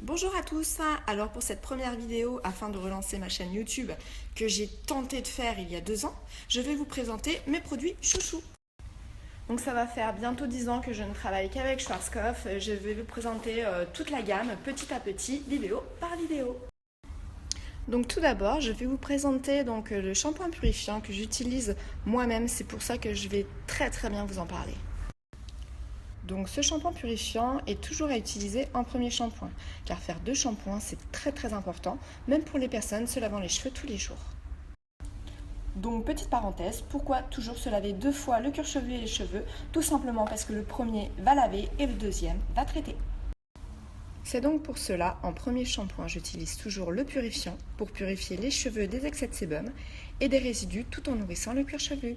Bonjour à tous, alors pour cette première vidéo, afin de relancer ma chaîne YouTube que j'ai tenté de faire il y a 2 ans, je vais vous présenter mes produits chouchous. Donc ça va faire bientôt 10 ans que je ne travaille qu'avec Schwarzkopf, je vais vous présenter toute la gamme petit à petit, vidéo par vidéo. Donc tout d'abord, je vais vous présenter le shampoing purifiant que j'utilise moi-même, c'est pour ça que je vais très bien vous en parler. Donc ce shampoing purifiant est toujours à utiliser en premier shampoing, car faire 2 shampoings c'est très important, même pour les personnes se lavant les cheveux tous les jours. Donc petite parenthèse, pourquoi toujours se laver 2 fois le cuir chevelu et les cheveux? Tout simplement parce que le premier va laver et le deuxième va traiter. C'est donc pour cela, en premier shampoing, j'utilise toujours le purifiant pour purifier les cheveux des excès de sébum et des résidus tout en nourrissant le cuir chevelu.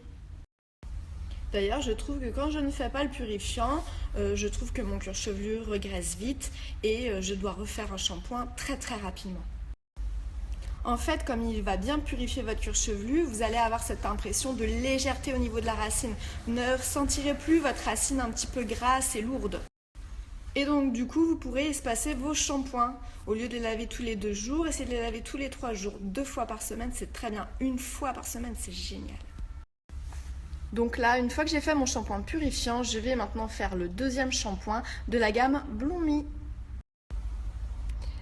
D'ailleurs, je trouve que quand je ne fais pas le purifiant, je trouve que mon cuir chevelu regraisse vite et je dois refaire un shampoing très rapidement. En fait, comme il va bien purifier votre cuir chevelu, vous allez avoir cette impression de légèreté au niveau de la racine. Ne ressentirez plus votre racine un petit peu grasse et lourde. Et donc du coup, vous pourrez espacer vos shampoings. Au lieu de les laver tous les 2 jours, essayez de les laver tous les 3 jours. 2 fois par semaine, c'est très bien. 1 fois par semaine, c'est génial. Donc là, une fois que j'ai fait mon shampoing purifiant, je vais maintenant faire le deuxième shampoing de la gamme Blond Me.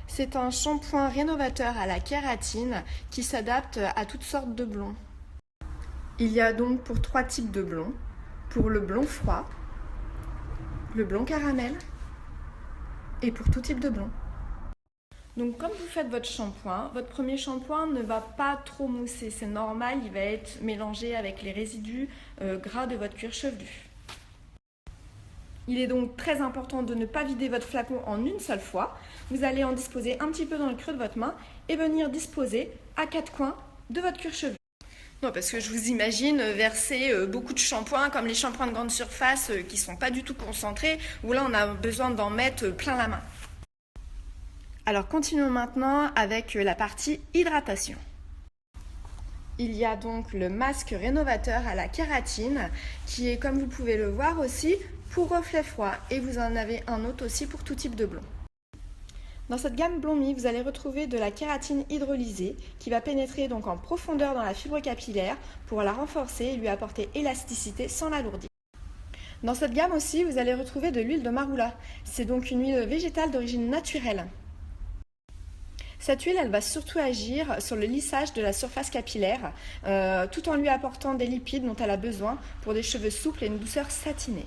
C'est un shampoing rénovateur à la kératine qui s'adapte à toutes sortes de blonds. Il y a donc pour 3 types de blonds. Pour le blond froid, le blond caramel et pour tout type de blond. Donc comme vous faites votre premier shampoing ne va pas trop mousser, c'est normal, il va être mélangé avec les résidus gras de votre cuir chevelu. Il est donc très important de ne pas vider votre flacon en une seule fois. Vous allez en disposer un petit peu dans le creux de votre main et venir disposer à 4 coins de votre cuir chevelu. Non, parce que je vous imagine verser beaucoup de shampoings comme les shampoings de grande surface qui ne sont pas du tout concentrés, où là on a besoin d'en mettre plein la main. Alors continuons maintenant avec la partie hydratation. Il y a donc le masque rénovateur à la kératine qui est, comme vous pouvez le voir aussi, pour reflet froid et vous en avez un autre aussi pour tout type de blond. Dans cette gamme Blond Me, vous allez retrouver de la kératine hydrolysée qui va pénétrer donc en profondeur dans la fibre capillaire pour la renforcer et lui apporter élasticité sans l'alourdir. Dans cette gamme aussi, vous allez retrouver de l'huile de marula. C'est donc une huile végétale d'origine naturelle. Cette huile, elle va surtout agir sur le lissage de la surface capillaire, tout en lui apportant des lipides dont elle a besoin pour des cheveux souples et une douceur satinée.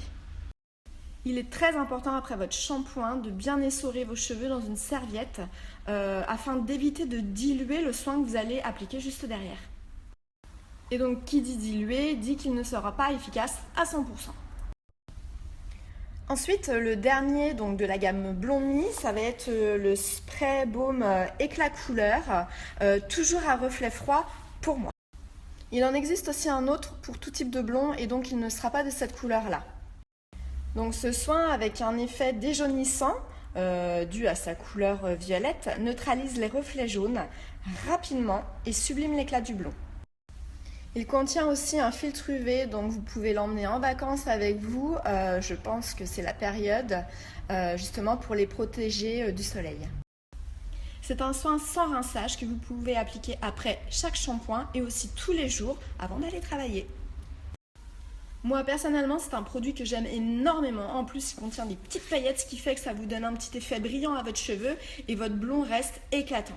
Il est très important après votre shampoing de bien essorer vos cheveux dans une serviette afin d'éviter de diluer le soin que vous allez appliquer juste derrière. Et donc qui dit diluer dit qu'il ne sera pas efficace à 100%. Ensuite, le dernier de la gamme Blond Me, ça va être le spray baume éclat couleur, toujours à reflet froid pour moi. Il en existe aussi un autre pour tout type de blond et donc il ne sera pas de cette couleur-là. Donc ce soin avec un effet déjaunissant, dû à sa couleur violette, neutralise les reflets jaunes rapidement et sublime l'éclat du blond. Il contient aussi un filtre UV, donc vous pouvez l'emmener en vacances avec vous. Je pense que c'est la période justement pour les protéger du soleil. C'est un soin sans rinçage que vous pouvez appliquer après chaque shampoing et aussi tous les jours avant d'aller travailler. Moi personnellement, c'est un produit que j'aime énormément. En plus, il contient des petites paillettes, ce qui fait que ça vous donne un petit effet brillant à votre cheveu et votre blond reste éclatant.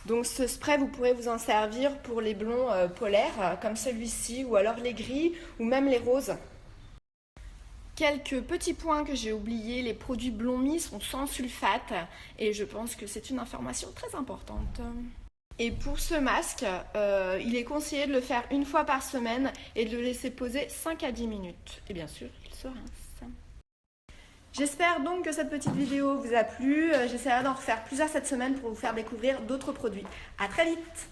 Donc ce spray, vous pourrez vous en servir pour les blonds polaires comme celui-ci ou alors les gris ou même les roses. Quelques petits points que j'ai oubliés, les produits Blond Me sont sans sulfate et je pense que c'est une information très importante. Et pour ce masque, il est conseillé de le faire 1 fois par semaine et de le laisser poser 5 à 10 minutes. Et bien sûr, il se rince. J'espère donc que cette petite vidéo vous a plu. J'essaierai d'en refaire plusieurs cette semaine pour vous faire découvrir d'autres produits. À très vite!